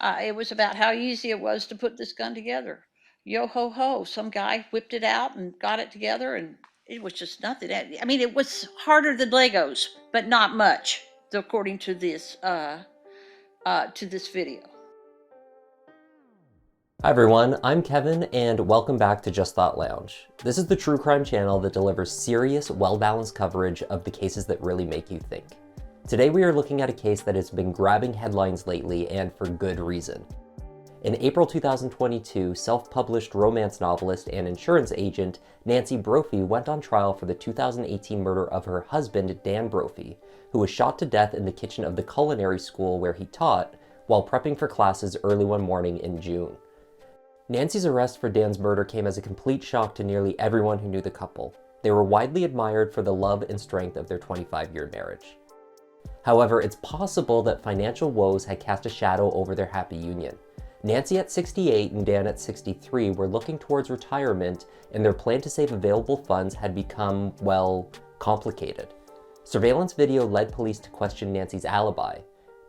It was about how easy it was to put this gun together. Yo ho ho, some guy whipped it out and got it together, and it was just nothing. I mean, it was harder than Legos, but not much, according to this video. Hi everyone, I'm Kevin and welcome back to Just Thought Lounge. This is the true crime channel that delivers serious, well-balanced coverage of the cases that really make you think. Today we are looking at a case that has been grabbing headlines lately, and for good reason. In April 2022, self-published romance novelist and insurance agent Nancy Brophy went on trial for the 2018 murder of her husband, Dan Brophy, who was shot to death in the kitchen of the culinary school where he taught while prepping for classes early one morning in June. Nancy's arrest for Dan's murder came as a complete shock to nearly everyone who knew the couple. They were widely admired for the love and strength of their 25-year marriage. However, it's possible that financial woes had cast a shadow over their happy union. Nancy at 68 and Dan at 63 were looking towards retirement, and their plan to save available funds had become, well, complicated. Surveillance video led police to question Nancy's alibi.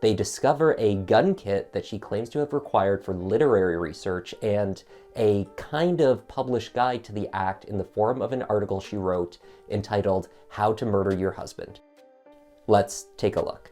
They discover a gun kit that she claims to have required for literary research and a kind of published guide to the act in the form of an article she wrote entitled "How to Murder Your Husband." Let's take a look.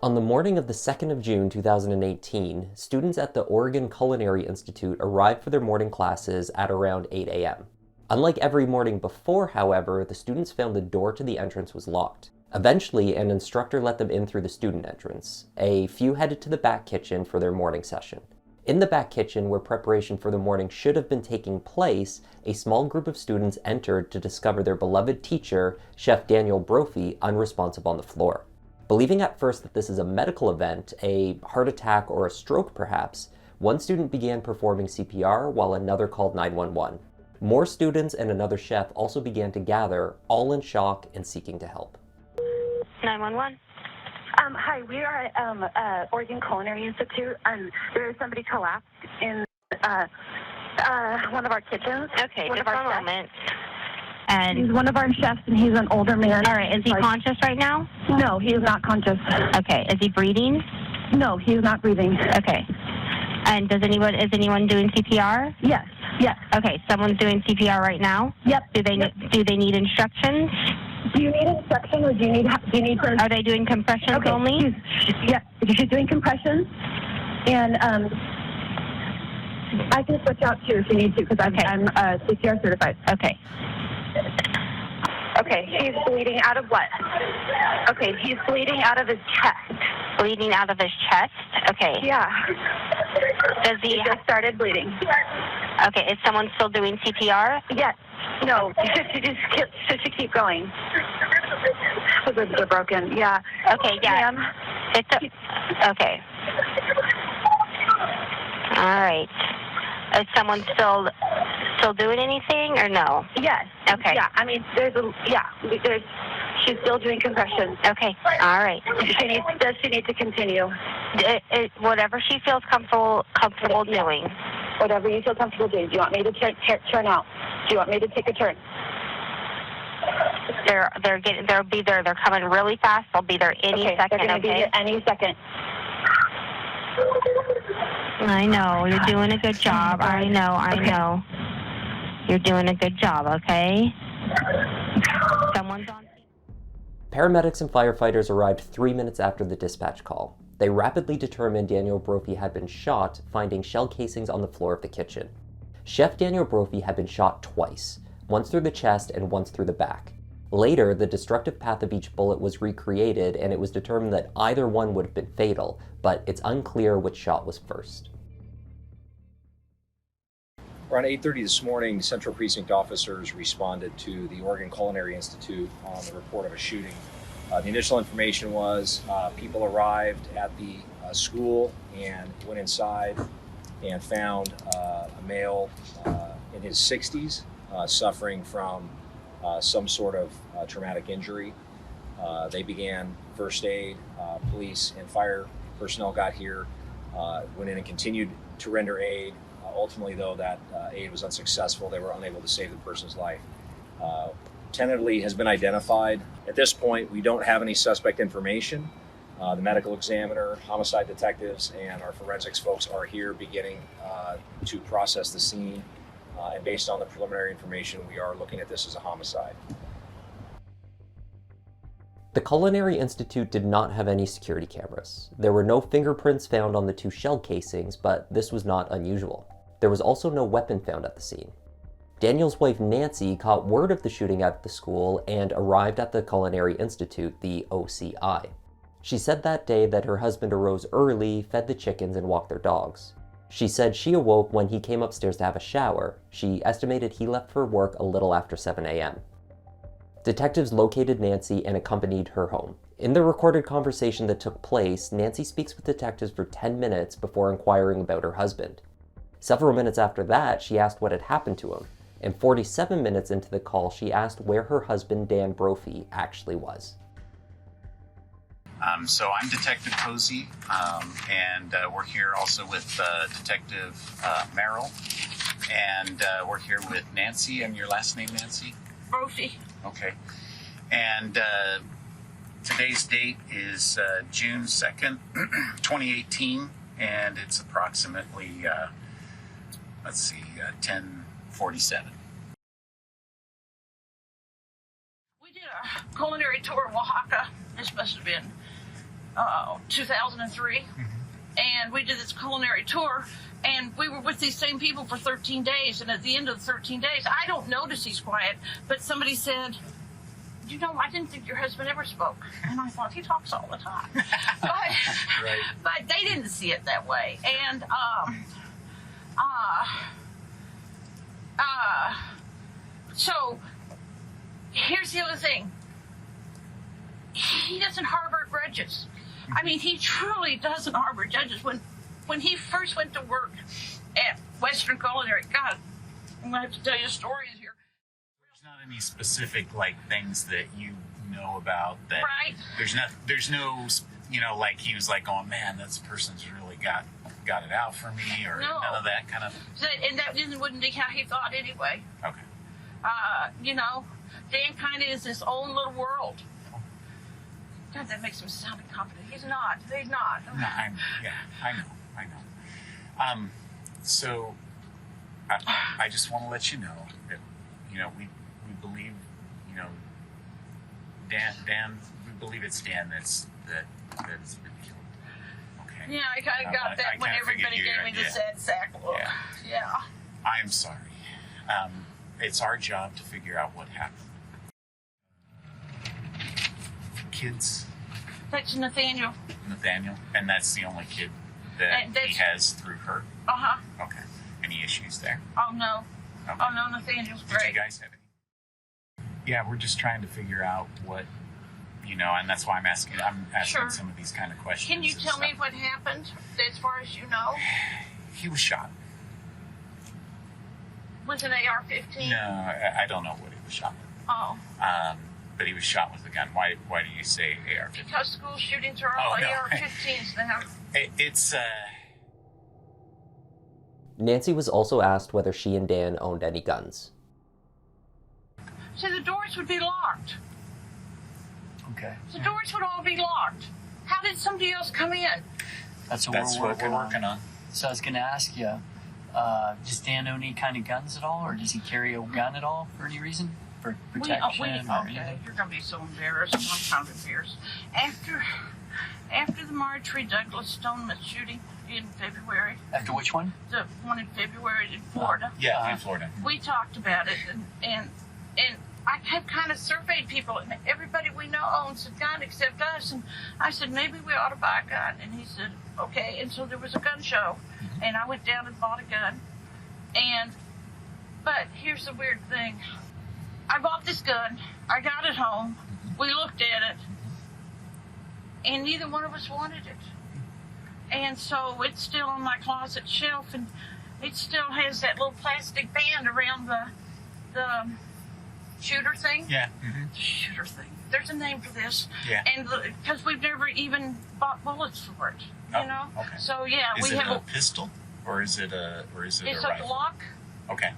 On the morning of the 2nd of June 2018, students at the Oregon Culinary Institute arrived for their morning classes at around 8 a.m. Unlike every morning before, however, the students found the door to the entrance was locked. Eventually, an instructor let them in through the student entrance. A few headed to the back kitchen for their morning session. In the back kitchen, where preparation for the morning should have been taking place, a small group of students entered to discover their beloved teacher, Chef Daniel Brophy, unresponsive on the floor. Believing at first that this is a medical event, a heart attack or a stroke perhaps, one student began performing CPR while another called 911. More students and another chef also began to gather, all in shock and seeking to help. 911. Hi, we are at Oregon Culinary Institute, and there is somebody collapsed in one of our kitchens. Okay, just a moment. And he's one of our chefs, and he's an older man. All right, is he conscious right now? No, he is not conscious. Okay, is he breathing? No, he is not breathing. Okay. And is anyone doing CPR? Yes. Okay, someone's doing CPR right now? Yep. Do they need instructions? Do you need instruction, or do you need for... Are they doing compressions only? She's doing compressions, and I can switch out too if you need to, because I'm CPR certified. Okay. Okay, he's bleeding out of what? Okay, he's bleeding out of his chest. Bleeding out of his chest? Okay. Yeah. Does he just started bleeding. Okay, is someone still doing CPR? Yes. No, should keep going. The ribs are broken, yeah. Okay, yeah. Ma'am. Okay. All right. Is someone still doing anything or no? Yes. Okay. Yeah, I mean, she's still doing compressions. Okay. All right. Does she need to continue? Whatever she feels comfortable doing. Whatever you feel comfortable doing. Do you want me to turn out? Do you want me to take a turn? They'll be there. They're coming really fast. They'll be there any second. They're going to be there any second. I know. You're doing a good job. I know. You're doing a good job, okay? Someone's on. Paramedics and firefighters arrived 3 minutes after the dispatch call. They rapidly determined Daniel Brophy had been shot, finding shell casings on the floor of the kitchen. Chef Daniel Brophy had been shot twice, once through the chest and once through the back. Later, the destructive path of each bullet was recreated, and it was determined that either one would have been fatal, but it's unclear which shot was first. Around 8:30 this morning, Central Precinct officers responded to the Oregon Culinary Institute on the report of a shooting. The initial information was people arrived at the school and went inside and found a male in his 60s suffering from some sort of traumatic injury. They began first aid. Police and fire personnel got here, went in and continued to render aid. Ultimately, though, that aid was unsuccessful. They were unable to save the person's life. Tentatively has been identified. At this point, we don't have any suspect information. The medical examiner, homicide detectives, and our forensics folks are here beginning to process the scene. And based on the preliminary information, we are looking at this as a homicide. The Culinary Institute did not have any security cameras. There were no fingerprints found on the 2 shell casings, but this was not unusual. There was also no weapon found at the scene. Daniel's wife Nancy caught word of the shooting at the school and arrived at the Culinary Institute, the OCI. She said that day that her husband arose early, fed the chickens, and walked their dogs. She said she awoke when he came upstairs to have a shower. She estimated he left for work a little after 7 a.m. Detectives located Nancy and accompanied her home. In the recorded conversation that took place, Nancy speaks with detectives for 10 minutes before inquiring about her husband. Several minutes after that, she asked what had happened to him. And 47 minutes into the call, she asked where her husband, Dan Brophy, actually was. So I'm Detective Posey, and we're here also with Detective Merrill, and we're here with Nancy. And your last name, Nancy? Brophy. Okay. And today's date is June 2nd, 2018, and it's approximately, 10:47. We did a culinary tour in Oaxaca. This must have been 2003. And we did this culinary tour, and we were with these same people for 13 days. And at the end of the 13 days, I don't notice he's quiet, but somebody said, you know, I didn't think your husband ever spoke. And I thought, he talks all the time. But they didn't see it that way. And so here's the other thing. He doesn't harbor grudges. I mean, he truly doesn't harbor grudges. When he first went to work at Western Culinary, God, I'm going to have to tell you stories here. There's not any specific, things that you know about that. Right. There's no, like he was like, oh man, this person's really got it out for me, or No. none of that kind of. And that wouldn't be how he thought anyway. Okay. Dan kind of is his own little world. God, that makes him sound incompetent. He's not. He's not. No, I know. So I just want to let you know that, we believe, Dan, we believe it's Dan that's been killed. Okay. Yeah, I kind of got that when everybody gave me the sad sack look. Yeah. I'm sorry. It's our job to figure out what happened. Kids? That's Nathaniel. Nathaniel? And that's the only kid that he has through her? Uh-huh. Okay. Any issues there? Oh, no. Okay. Oh, no, Nathaniel's Did great. you guys have any? Yeah, we're just trying to figure out what, and that's why I'm asking Sure. some of these kind of questions. Can you and tell me stuff. what happened, as far as you know? He was shot. With an AR-15? No, I don't know what he was shot with. Oh. But he was shot with a gun. Why do you say AR-15? Because school shootings are all Oh, no. AR-15s now. It's, Nancy was also asked whether she and Dan owned any guns. So the doors would be locked. Okay. The doors would all be locked. How did somebody else come in? That's what we're working on. So I was going to ask you, does Dan own any kind of guns at all, or does he carry a gun at all for any reason? For protection or Okay, anything? you're going to be so embarrassed. I'm kind of embarrassed. After the Marjorie Douglas Stoneman shooting in February, After which one? the one in February in Florida, yeah, in Florida. we talked about it, and I have kind of surveyed people, and everybody we know owns a gun except us. And I said, maybe we ought to buy a gun. And he said, okay. And so there was a gun show, and I went down and bought a gun. But here's the weird thing. I bought this gun. I got it home. We looked at it, and neither one of us wanted it. And so it's still on my closet shelf, and it still has that little plastic band around the shooter thing. Yeah. The shooter thing. There's a name for this. Yeah. And because we've never even bought bullets for it, Oh, you know. okay. So yeah, Is we it have a pistol or is it a It's a a rifle? Glock, Okay.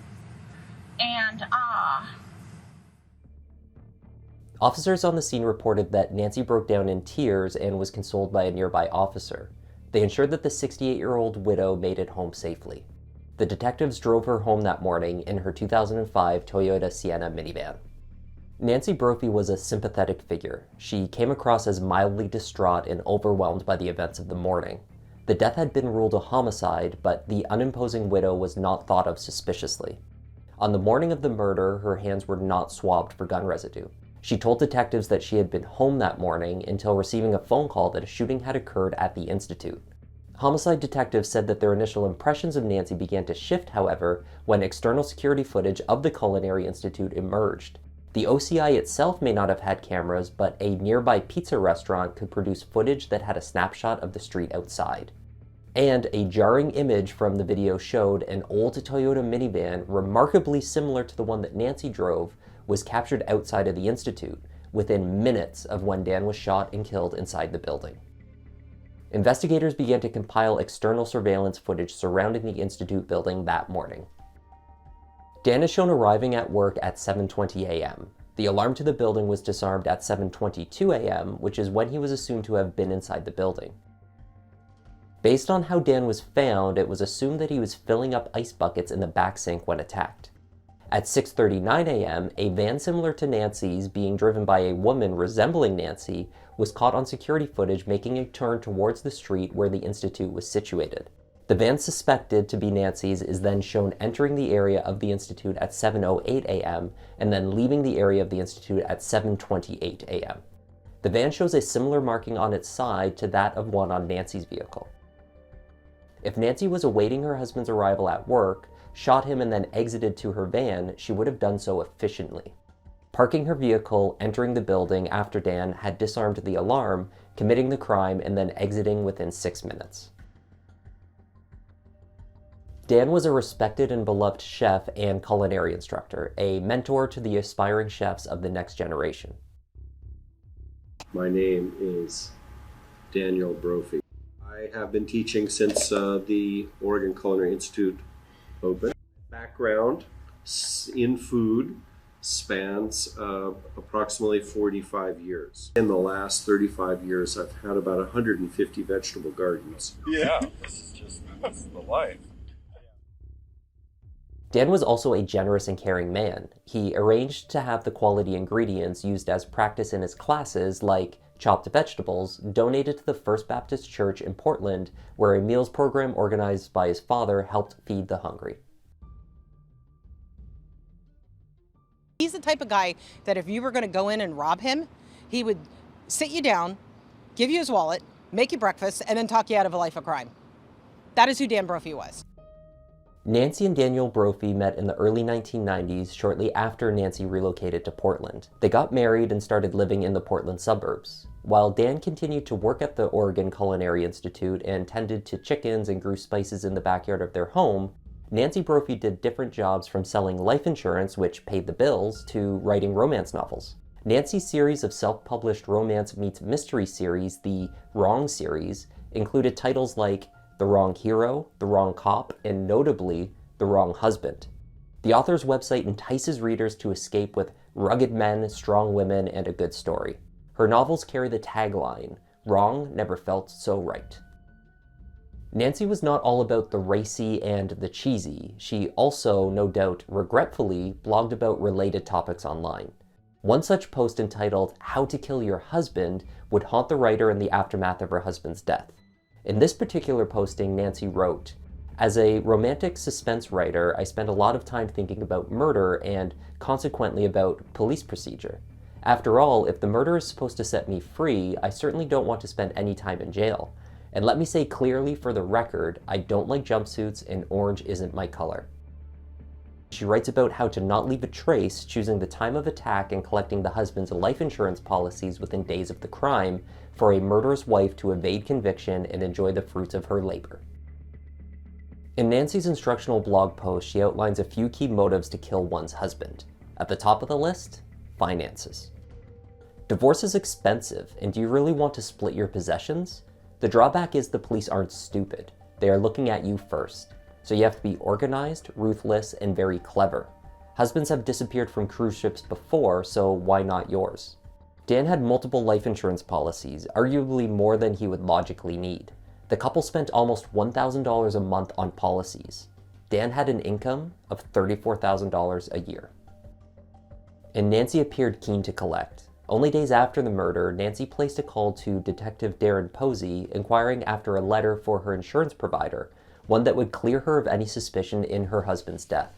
and Officers on the scene reported that Nancy broke down in tears and was consoled by a nearby officer. They ensured that the 68-year-old widow made it home safely. The detectives drove her home that morning in her 2005 Toyota Sienna minivan. Nancy Brophy was a sympathetic figure. She came across as mildly distraught and overwhelmed by the events of the morning. The death had been ruled a homicide, but the unimposing widow was not thought of suspiciously. On the morning of the murder, her hands were not swabbed for gun residue. She told detectives that she had been home that morning until receiving a phone call that a shooting had occurred at the Institute. Homicide detectives said that their initial impressions of Nancy began to shift, however, when external security footage of the Culinary Institute emerged. The OCI itself may not have had cameras, but a nearby pizza restaurant could produce footage that had a snapshot of the street outside. And a jarring image from the video showed an old Toyota minivan, remarkably similar to the one that Nancy drove, was captured outside of the Institute, within minutes of when Dan was shot and killed inside the building. Investigators began to compile external surveillance footage surrounding the Institute building that morning. Dan is shown arriving at work at 7:20 a.m. The alarm to the building was disarmed at 7:22 a.m., which is when he was assumed to have been inside the building. Based on how Dan was found, it was assumed that he was filling up ice buckets in the back sink when attacked. At 6:39 a.m., a van similar to Nancy's, being driven by a woman resembling Nancy, was caught on security footage making a turn towards the street where the Institute was situated. The van suspected to be Nancy's is then shown entering the area of the Institute at 7:08 a.m. and then leaving the area of the Institute at 7:28 a.m. The van shows a similar marking on its side to that of one on Nancy's vehicle. If Nancy was awaiting her husband's arrival at work, shot him and then exited to her van, she would have done so efficiently. Parking her vehicle, entering the building after Dan had disarmed the alarm, committing the crime, and then exiting within 6 minutes. Dan was a respected and beloved chef and culinary instructor, a mentor to the aspiring chefs of the next generation. My name is Daniel Brophy. I have been teaching since the Oregon Culinary Institute opened. Background in food spans approximately 45 years. In the last 35 years, I've had about 150 vegetable gardens. Yeah, this is the life. Dan was also a generous and caring man. He arranged to have the quality ingredients used as practice in his classes, like chopped vegetables, donated to the First Baptist Church in Portland, where a meals program organized by his father helped feed the hungry. He's the type of guy that if you were going to go in and rob him, he would sit you down, give you his wallet, make you breakfast, and then talk you out of a life of crime. That is who Dan Brophy was. Nancy and Daniel Brophy met in the early 1990s, shortly after Nancy relocated to Portland. They got married and started living in the Portland suburbs. While Dan continued to work at the Oregon Culinary Institute and tended to chickens and grew spices in the backyard of their home, Nancy Brophy did different jobs, from selling life insurance, which paid the bills, to writing romance novels. Nancy's series of self-published romance meets mystery series, the Wrong series, included titles like The Wrong Hero, The Wrong Cop, and notably, The Wrong Husband. The author's website entices readers to escape with rugged men, strong women, and a good story. Her novels carry the tagline, "Wrong never felt so right." Nancy was not all about the racy and the cheesy. She also, no doubt regretfully, blogged about related topics online. One such post, entitled "How to Kill Your Husband," would haunt the writer in the aftermath of her husband's death. In this particular posting, Nancy wrote, "As a romantic suspense writer, I spend a lot of time thinking about murder and consequently about police procedure. After all, if the murder is supposed to set me free, I certainly don't want to spend any time in jail. And let me say clearly for the record, I don't like jumpsuits and orange isn't my color." She writes about how to not leave a trace, choosing the time of attack and collecting the husband's life insurance policies within days of the crime, for a murderous wife to evade conviction and enjoy the fruits of her labor. In Nancy's instructional blog post, she outlines a few key motives to kill one's husband. At the top of the list, finances. Divorce is expensive, and do you really want to split your possessions? The drawback is the police aren't stupid. They are looking at you first. So you have to be organized, ruthless, and very clever. Husbands have disappeared from cruise ships before, so why not yours? Dan had multiple life insurance policies, arguably more than he would logically need. The couple spent almost $1,000 a month on policies. Dan had an income of $34,000 a year. And Nancy appeared keen to collect. Only days after the murder, Nancy placed a call to Detective Darren Posey inquiring after a letter for her insurance provider, one that would clear her of any suspicion in her husband's death.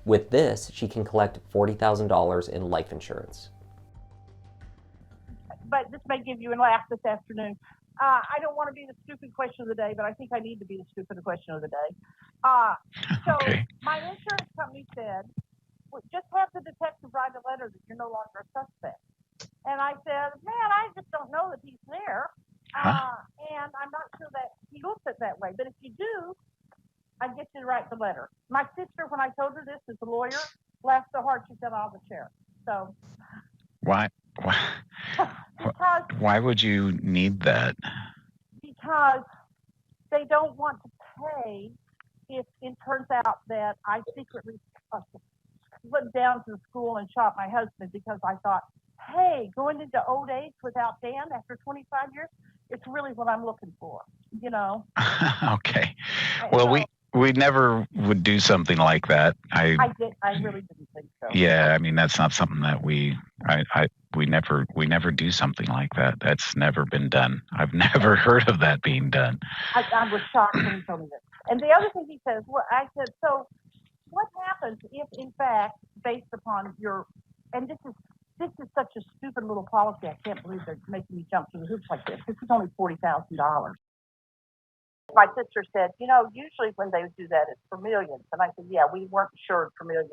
With this, she can collect $40,000 in life insurance. But this may give you a laugh this afternoon. I don't want to be the stupid question of the day, but I think I need to be the stupid question of the day. Okay. My insurance company said, well, just have the detective write a letter that you're no longer a suspect. And I said, man, I just don't know that he's there. And I'm not sure that he looks at that way. But if you do, I get you to write the letter. My sister, when I told her this as a lawyer, laughed so hard she fell out of the chair. So Why? because Why would you need that? because they don't want to pay if it turns out that I secretly went down to the school and shot my husband because I thought, hey, going into old age without Dan after 25 years, it's really what I'm looking for, you know? Okay. Well, we never would do something like that. I really didn't think so. Yeah, I mean, that's not something that we never do something like that. That's never been done. I've never heard of that being done. I was shocked when he told me this. And the other thing he says, well, I said, so what happens if, in fact, based upon your, and this is such a stupid little policy, I can't believe they're making me jump through the hoops like this. This is only $40,000. My sister said, you know, usually when they do that, it's for millions. And I said, yeah, we weren't insured for millions.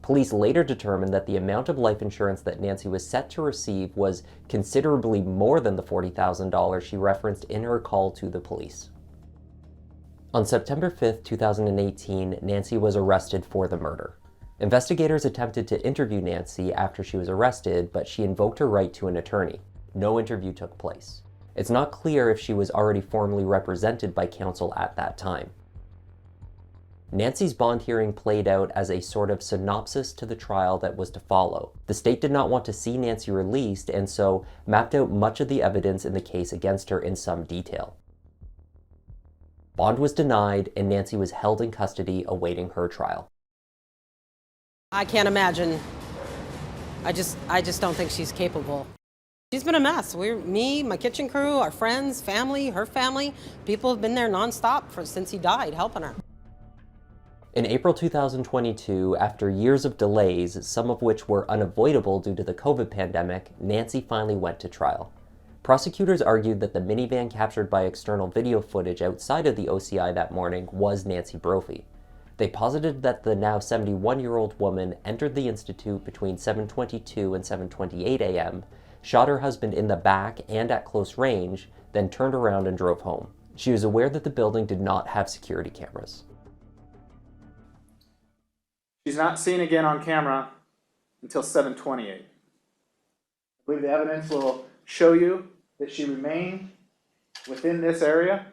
Police later determined that the amount of life insurance that Nancy was set to receive was considerably more than the $40,000 she referenced in her call to the police. On September 5th, 2018, Nancy was arrested for the murder. Investigators attempted to interview Nancy after she was arrested, but she invoked her right to an attorney. No interview took place. It's not clear if she was already formally represented by counsel at that time. Nancy's bond hearing played out as a sort of synopsis to the trial that was to follow. The state did not want to see Nancy released, and so mapped out much of the evidence in the case against her in some detail. Bond was denied, and Nancy was held in custody awaiting her trial. I can't imagine. I just don't think she's capable. She's been a mess. Me, my kitchen crew, our friends, family, her family, people have been there nonstop since he died, helping her. In April 2022, after years of delays, some of which were unavoidable due to the COVID pandemic, Nancy finally went to trial. Prosecutors argued that the minivan captured by external video footage outside of the OCI that morning was Nancy Brophy. They posited that the now 71-year-old woman entered the Institute between 7:22 and 7:28 a.m., shot her husband in the back and at close range, then turned around and drove home. She was aware that the building did not have security cameras. She's not seen again on camera until 7:28. I believe the evidence will show you that she remained within this area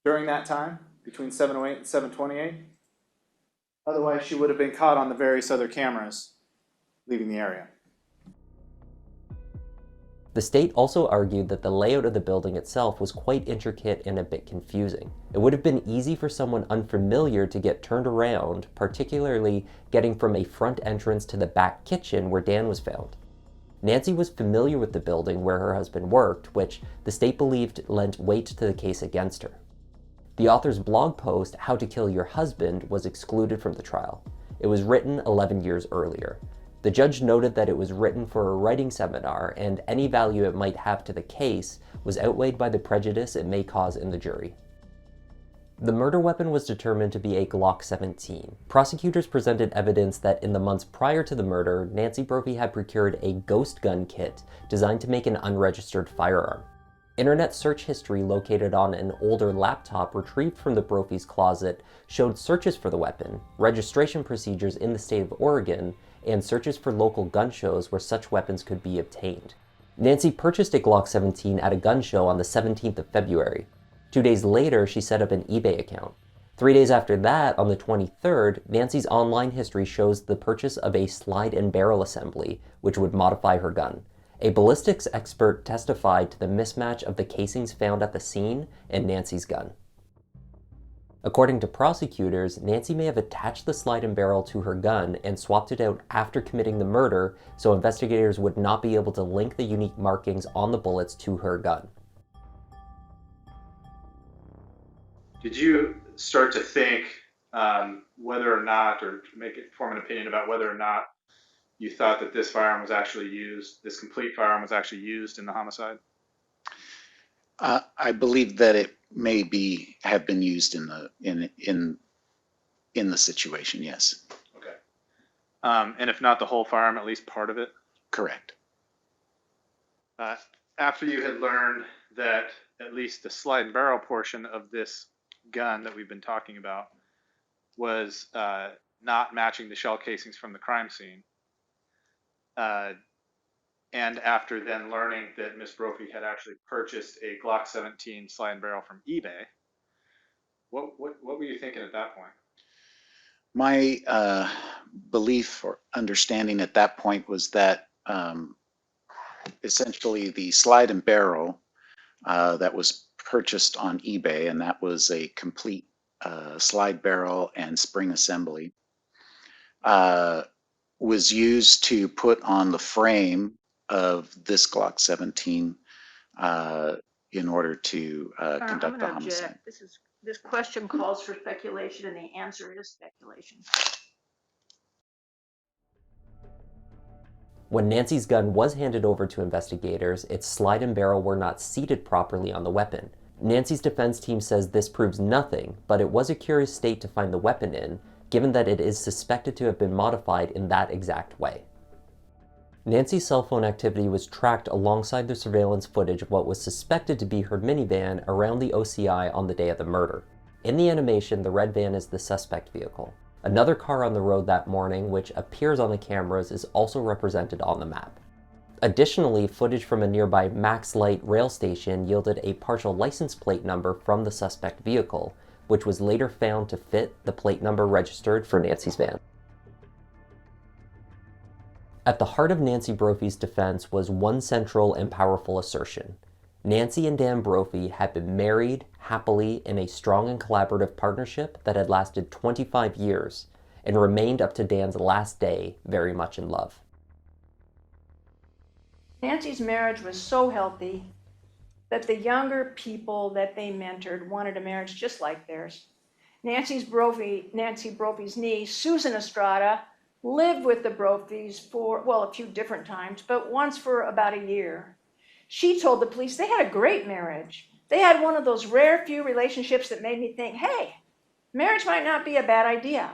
during that time, between 7:08 and 7:28. Otherwise, she would have been caught on the various other cameras leaving the area. The state also argued that the layout of the building itself was quite intricate and a bit confusing. It would have been easy for someone unfamiliar to get turned around, particularly getting from a front entrance to the back kitchen where Dan was found. Nancy was familiar with the building where her husband worked, which the state believed lent weight to the case against her. The author's blog post, How to Kill Your Husband, was excluded from the trial. It was written 11 years earlier. The judge noted that it was written for a writing seminar, and any value it might have to the case was outweighed by the prejudice it may cause in the jury. The murder weapon was determined to be a Glock 17. Prosecutors presented evidence that in the months prior to the murder, Nancy Brophy had procured a ghost gun kit designed to make an unregistered firearm. Internet search history located on an older laptop retrieved from the Brophys' closet showed searches for the weapon, registration procedures in the state of Oregon, and searches for local gun shows where such weapons could be obtained. Nancy purchased a Glock 17 at a gun show on the 17th of February. 2 days later, she set up an eBay account. 3 days after that, on the 23rd, Nancy's online history shows the purchase of a slide and barrel assembly, which would modify her gun. A ballistics expert testified to the mismatch of the casings found at the scene and Nancy's gun. According to prosecutors, Nancy may have attached the slide and barrel to her gun and swapped it out after committing the murder, so investigators would not be able to link the unique markings on the bullets to her gun. Did you start to think whether or not, or form an opinion about whether or not you thought that this firearm was actually used, this complete firearm was actually used in the homicide? I believe that it may have been used in the situation. Yes. Okay. And if not the whole firearm, at least part of it? Correct. After you had learned that at least the slide and barrel portion of this gun that we've been talking about was not matching the shell casings from the crime scene, and after then learning that Miss Brophy had actually purchased a Glock 17 slide and barrel from eBay, what were you thinking at that point? My belief or understanding at that point was that essentially the slide and barrel that was purchased on eBay, and that was a complete slide barrel and spring assembly, was used to put on the frame of this Glock 17 in order to conduct the homicide. This question calls for speculation, and the answer is speculation. When Nancy's gun was handed over to investigators, its slide and barrel were not seated properly on the weapon. Nancy's defense team says this proves nothing, but it was a curious state to find the weapon in, given that it is suspected to have been modified in that exact way. Nancy's cell phone activity was tracked alongside the surveillance footage of what was suspected to be her minivan around the OCI on the day of the murder. In the animation, the red van is the suspect vehicle. Another car on the road that morning, which appears on the cameras, is also represented on the map. Additionally, footage from a nearby Max Light rail station yielded a partial license plate number from the suspect vehicle, which was later found to fit the plate number registered for Nancy's van. At the heart of Nancy Brophy's defense was one central and powerful assertion. Nancy and Dan Brophy had been married happily in a strong and collaborative partnership that had lasted 25 years and remained up to Dan's last day very much in love. Nancy's marriage was so healthy that the younger people that they mentored wanted a marriage just like theirs. Nancy Brophy's niece, Susan Estrada, lived with the Brophys for, well, a few different times, but once for about a year. She told the police they had a great marriage. They had one of those rare few relationships that made me think, hey, marriage might not be a bad idea.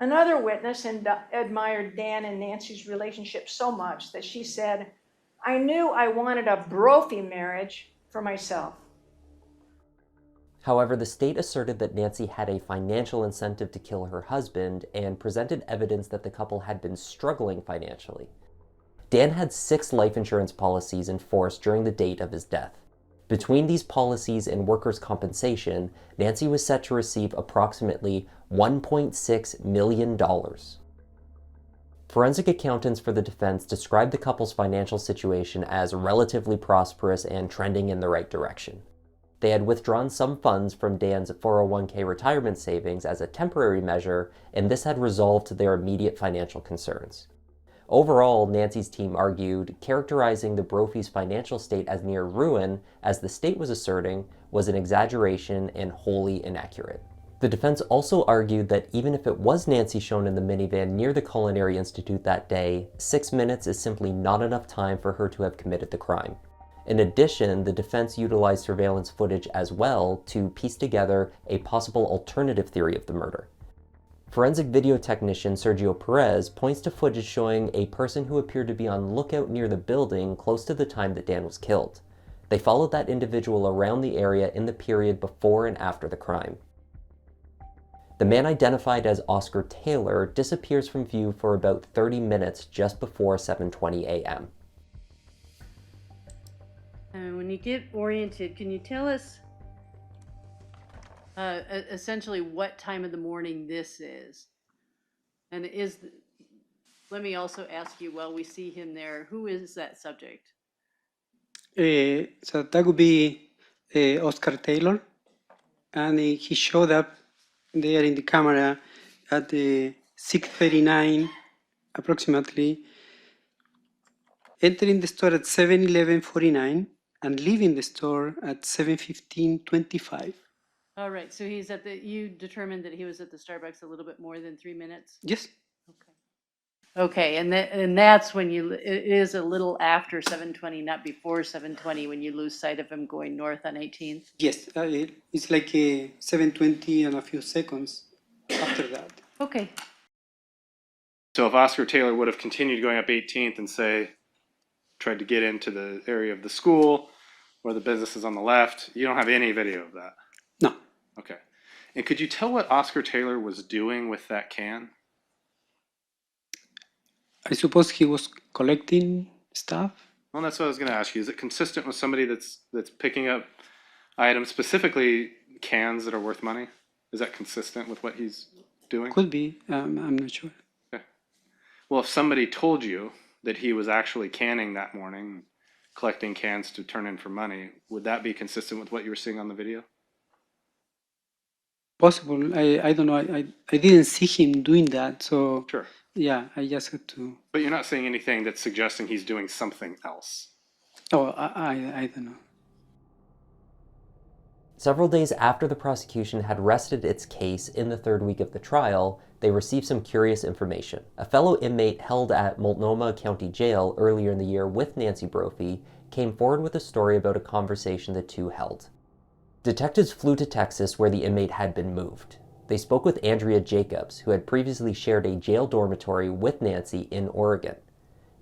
Another witness admired Dan and Nancy's relationship so much that she said, I knew I wanted a Brophy marriage for myself. However, the state asserted that Nancy had a financial incentive to kill her husband and presented evidence that the couple had been struggling financially. Dan had 6 life insurance policies in force during the date of his death. Between these policies and workers' compensation, Nancy was set to receive approximately $1.6 million. Forensic accountants for the defense described the couple's financial situation as relatively prosperous and trending in the right direction. They had withdrawn some funds from Dan's 401k retirement savings as a temporary measure, and this had resolved their immediate financial concerns. Overall, Nancy's team argued characterizing the Brophy's financial state as near ruin, as the state was asserting, was an exaggeration and wholly inaccurate. The defense also argued that even if it was Nancy shown in the minivan near the Culinary Institute that day, 6 minutes is simply not enough time for her to have committed the crime. In addition, the defense utilized surveillance footage as well to piece together a possible alternative theory of the murder. Forensic video technician Sergio Perez points to footage showing a person who appeared to be on lookout near the building close to the time that Dan was killed. They followed that individual around the area in the period before and after the crime. The man identified as Oscar Taylor disappears from view for about 30 minutes just before 7:20 a.m. When you get oriented, can you tell us essentially what time of the morning this is. And let me also ask you, while we see him there, who is that subject? So that would be Oscar Taylor, and he showed up there in the camera at 6:39 approximately, entering the store at 7:11:49 and leaving the store at 7:15:25. All right, so you determined that he was at the Starbucks a little bit more than 3 minutes? Yes. Okay, and that's when it is a little after 7:20, not before 7:20, when you lose sight of him going north on 18th? Yes, it's like 7:20 and a few seconds after that. Okay. So if Oscar Taylor would have continued going up 18th and say, tried to get into the area of the school where the business is on the left, you don't have any video of that? No. Okay. And could you tell what Oscar Taylor was doing with that can? I suppose he was collecting stuff. Well, that's what I was going to ask you. Is it consistent with somebody that's picking up items, specifically cans that are worth money? Is that consistent with what he's doing? Could be. I'm not sure. Okay. Well, if somebody told you that he was actually canning that morning, collecting cans to turn in for money, would that be consistent with what you were seeing on the video? Possible. I don't know. I didn't see him doing that. So sure. Yeah, I just had to. But you're not seeing anything that's suggesting he's doing something else? Oh, I don't know. Several days after the prosecution had rested its case in the third week of the trial, they received some curious information. A fellow inmate held at Multnomah County Jail earlier in the year with Nancy Brophy came forward with a story about a conversation the two held. Detectives flew to Texas where the inmate had been moved. They spoke with Andrea Jacobs, who had previously shared a jail dormitory with Nancy in Oregon.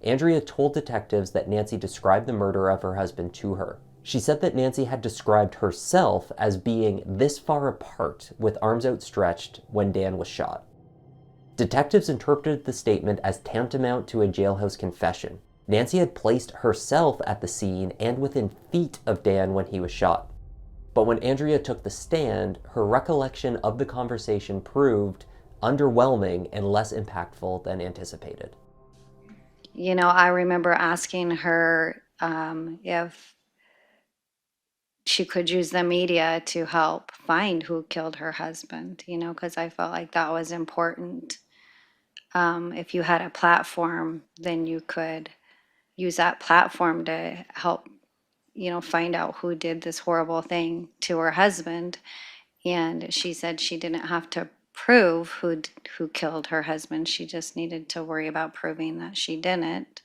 Andrea told detectives that Nancy described the murder of her husband to her. She said that Nancy had described herself as being this far apart with arms outstretched when Dan was shot. Detectives interpreted the statement as tantamount to a jailhouse confession. Nancy had placed herself at the scene and within feet of Dan when he was shot. But when Andrea took the stand, her recollection of the conversation proved underwhelming and less impactful than anticipated. You know, I remember asking her if she could use the media to help find who killed her husband, you know, because I felt like that was important. If you had a platform, then you could use that platform to help, you know, find out who did this horrible thing to her husband. And she said she didn't have to prove who killed her husband. She just needed to worry about proving that she didn't.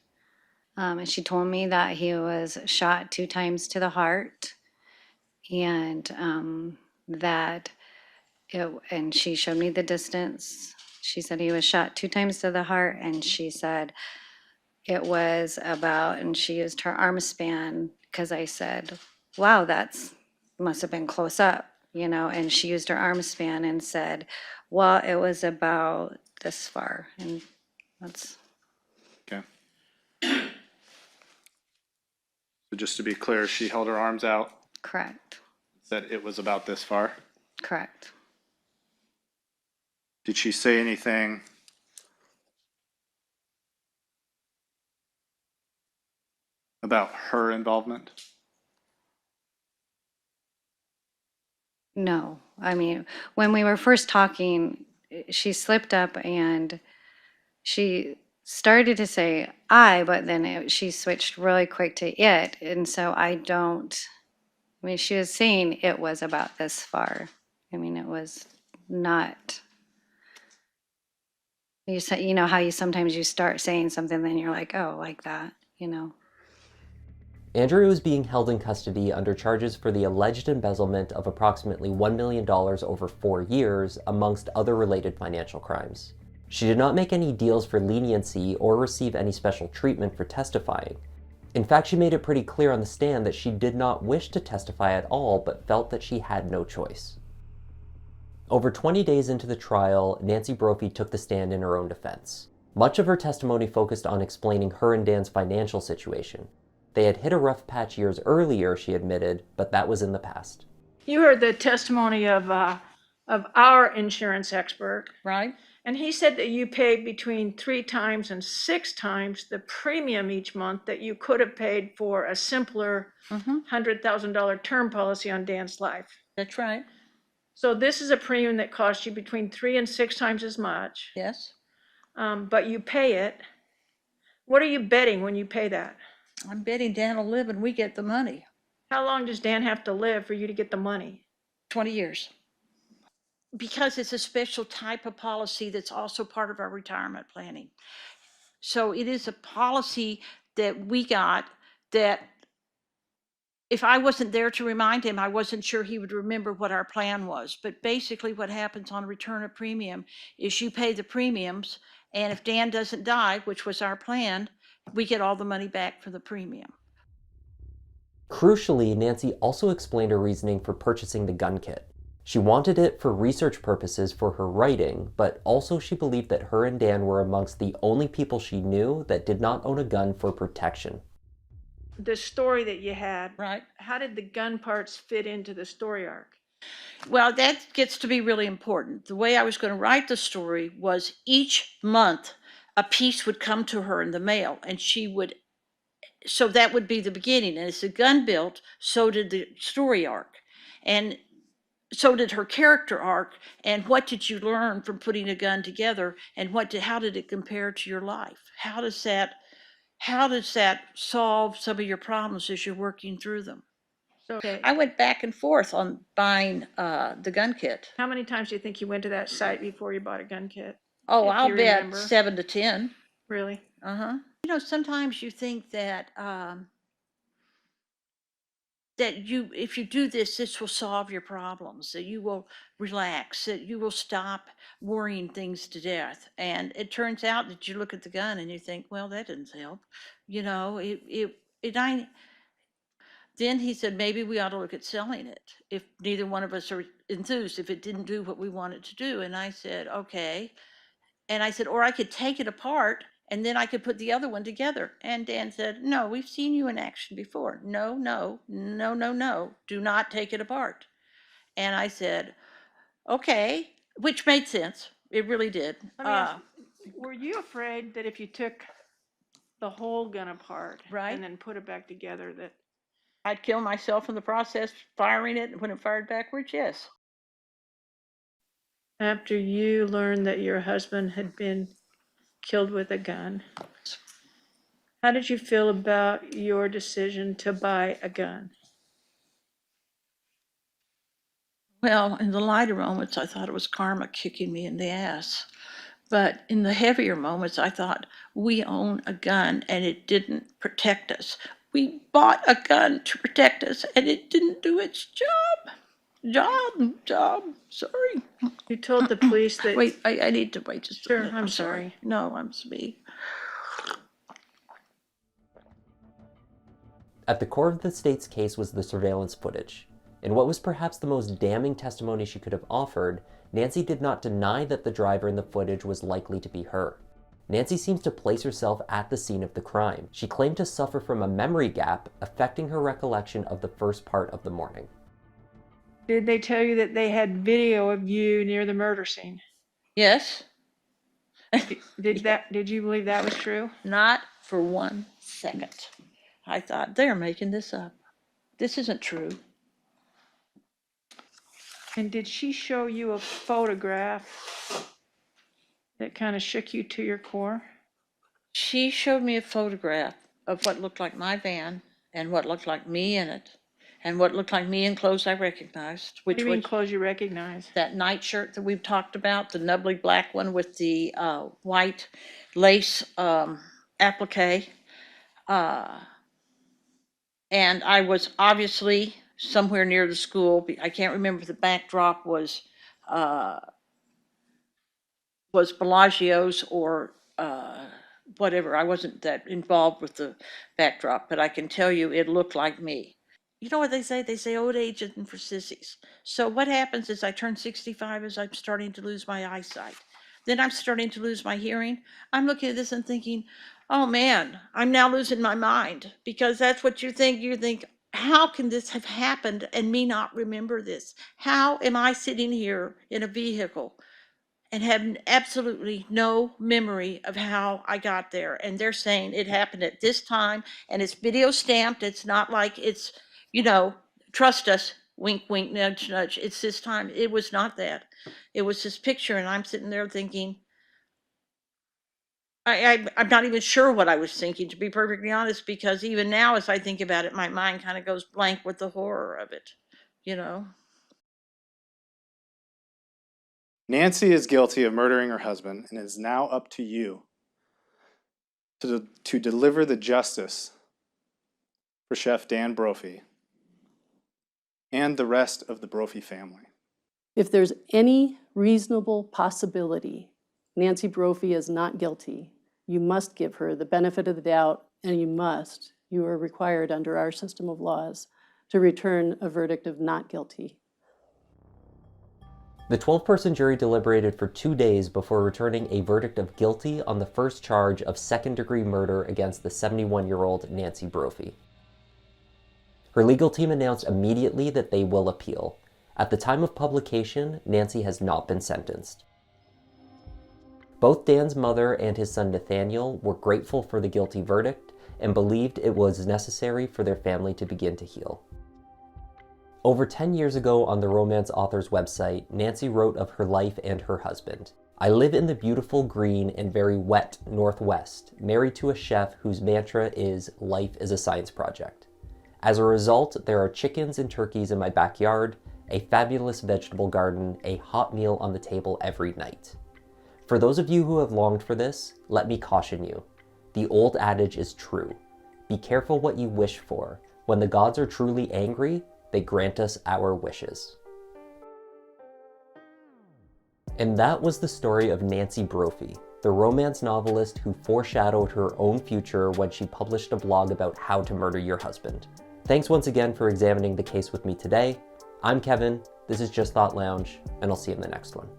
And she told me that he was shot 2 times to the heart, and and she showed me the distance. She said he was shot 2 times to the heart, and she said it was about, and she used her arm span, because I said, wow, must have been close up, you know, and she used her arm span and said, well, it was about this far, and that's. Okay. So just to be clear, she held her arms out. Correct. Said it was about this far. Correct. Did she say anything about her involvement? No. I mean, when we were first talking, she slipped up and she started to say I, but then she switched really quick to it. And so she was saying it was about this far. I mean, it was not. You said, you know, how sometimes you start saying something, then you're like, oh, like that, you know. Andrea was being held in custody under charges for the alleged embezzlement of approximately $1 million over 4 years, amongst other related financial crimes. She did not make any deals for leniency or receive any special treatment for testifying. In fact, she made it pretty clear on the stand that she did not wish to testify at all, but felt that she had no choice. Over 20 days into the trial, Nancy Brophy took the stand in her own defense. Much of her testimony focused on explaining her and Dan's financial situation. They had hit a rough patch years earlier, she admitted, but that was in the past. You heard the testimony of our insurance expert. Right. And he said that you paid between 3 times and 6 times the premium each month that you could have paid for a simpler $100,000 term policy on Dan's life. That's right. So this is a premium that costs you between 3 and 6 times as much. Yes. But you pay it. What are you betting when you pay that? I'm betting Dan will live and we get the money. How long does Dan have to live for you to get the money? 20 years. Because it's a special type of policy that's also part of our retirement planning. So it is a policy that we got that if I wasn't there to remind him, I wasn't sure he would remember what our plan was. But basically what happens on return of premium is you pay the premiums, and if Dan doesn't die, which was our plan, we get all the money back for the premium. Crucially, Nancy also explained her reasoning for purchasing the gun kit. She wanted it for research purposes for her writing, but also she believed that her and Dan were amongst the only people she knew that did not own a gun for protection. The story that you had, right? How did the gun parts fit into the story arc? Well, that gets to be really important. The way I was going to write the story was each month a piece would come to her in the mail, and she would, so that would be the beginning. And as the gun built, so did the story arc. And so did her character arc. And what did you learn from putting a gun together? And how did it compare to your life? How does that solve some of your problems as you're working through them? So I went back and forth on buying the gun kit. How many times do you think you went to that site before you bought a gun kit? Oh, If I'll you bet remember. 7 to 10. Really? You know, sometimes you think that if you do this, this will solve your problems, that you will relax, that you will stop worrying things to death. And it turns out that you look at the gun and you think, well, that didn't help. You know, then he said, maybe we ought to look at selling it if neither one of us are enthused, if it didn't do what we want it to do. And I said, okay. And I said, or I could take it apart and then I could put the other one together. And Dan said, no, we've seen you in action before. No, no, no, no, no, do not take it apart. And I said, okay, which made sense. It really did. Let me ask, were you afraid that if you took the whole gun apart and then put it back together that I'd kill myself in the process firing it when it fired backwards? Yes. after you learned that your husband had been killed with a gun, how did you feel about your decision to buy a gun? Well, in the lighter moments, I thought it was karma kicking me in the ass. But in the heavier moments, I thought, we own a gun and it didn't protect us. We bought a gun to protect us and it didn't do its job. Sorry. You told the police that. Wait, I need to wait just a minute. I'm sorry. No, I'm sorry. At the core of the state's case was the surveillance footage. In what was perhaps the most damning testimony she could have offered, Nancy did not deny that the driver in the footage was likely to be her. Nancy seems to place herself at the scene of the crime. She claimed to suffer from a memory gap affecting her recollection of the first part of the morning. Did they tell you that they had video of you near the murder scene? Yes. Did you believe that was true? Not for 1 second. I thought, they're making this up. This isn't true. And did she show you a photograph that kind of shook you to your core? She showed me a photograph of what looked like my van and what looked like me in it and what looked like me in clothes I recognized. What do Which you mean was clothes you recognize? that night-shirt that we've talked about, the nubbly black one with the white lace applique. And I was obviously somewhere near the school. I can't remember if the backdrop was Bellagio's or whatever. I wasn't that involved with the backdrop, but I can tell you it looked like me. You know what they say? They say old age isn't for sissies. So what happens is I turn 65 as I'm starting to lose my eyesight. Then I'm starting to lose my hearing. I'm looking at this and thinking, oh man, I'm now losing my mind, because that's what you think. You think how can this have happened and me not remember this? How am I sitting here in a vehicle and have absolutely no memory of how I got there? And they're saying it happened at this time and it's video stamped. It's not like it's, you know, trust us, wink, wink, nudge, nudge. It's this time. It was not that. It was this picture. And I'm sitting there thinking, I'm not even sure what I was thinking, to be perfectly honest, because even now, as I think about it, my mind kind of goes blank with the horror of it, you know? Nancy is guilty of murdering her husband, and it is now up to you to deliver the justice for Chef Dan Brophy and the rest of the Brophy family. If there's any reasonable possibility Nancy Brophy is not guilty, you must give her the benefit of the doubt, and you are required under our system of laws to return a verdict of not guilty. The 12-person jury deliberated for 2 days before returning a verdict of guilty on the first charge of second-degree murder against the 71-year-old Nancy Brophy. Her legal team announced immediately that they will appeal. At the time of publication, Nancy has not been sentenced. Both Dan's mother and his son Nathaniel were grateful for the guilty verdict and believed it was necessary for their family to begin to heal. Over 10 years ago on the romance author's website, Nancy wrote of her life and her husband. I live in the beautiful green and very wet Northwest, married to a chef whose mantra is life is a science project. As a result, there are chickens and turkeys in my backyard, a fabulous vegetable garden, a hot meal on the table every night. For those of you who have longed for this, let me caution you. The old adage is true. Be careful what you wish for. When the gods are truly angry, they grant us our wishes. And that was the story of Nancy Brophy, the romance novelist who foreshadowed her own future when she published a blog about how to murder your husband. Thanks once again for examining the case with me today. I'm Kevin, this is Just Thought Lounge, and I'll see you in the next one.